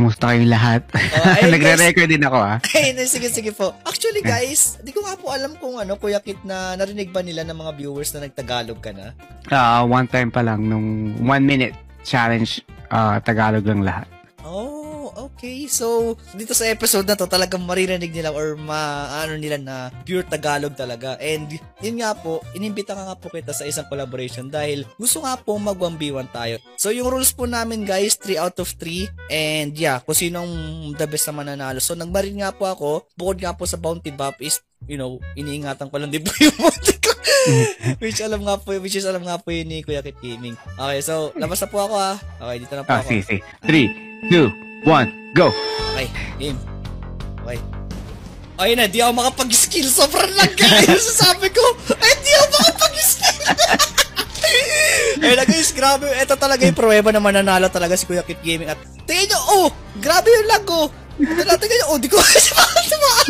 kamusta kayong lahat? Nagre-record din ako, ah. Ay, sige po. Actually, guys, di ko nga po alam kung Kuya Kit, na narinig ba nila ng mga viewers na nagtagalog ka na? One time pa lang, nung 1 minute challenge, Tagalog lang lahat. Oh, okay. So, dito sa episode na to, talagang maririnig nila or maano nila na pure Tagalog talaga. And, yun nga po, inimbita ka nga po kita sa isang collaboration dahil gusto nga po mag 1v1 tayo. So, yung rules po namin, guys, 3 out of 3. And, yeah, kung sinong the best na mananalo. So, nagmarin nga po ako, bukod nga po sa bounty buff is, iniingatan ko lang din po yung bounty ko. which is alam nga po yun ni Kuya Kit Gaming. Okay, so, labas na po ako, ha. Okay, dito na po ako. Sige. 3, 2, 1, go! Okay, game. Okay. Ayun na, di ako makapag-skill. Sobrang lag, guys. Sabi ko, di ako makapag-skill. Ayun na, guys, grabe. Ito talaga yung pruweba na mananalo talaga si Kuya Kit Gaming. At tingnan nyo, grabe yung lag, Tingnan nyo, di ko kasi makatumaan.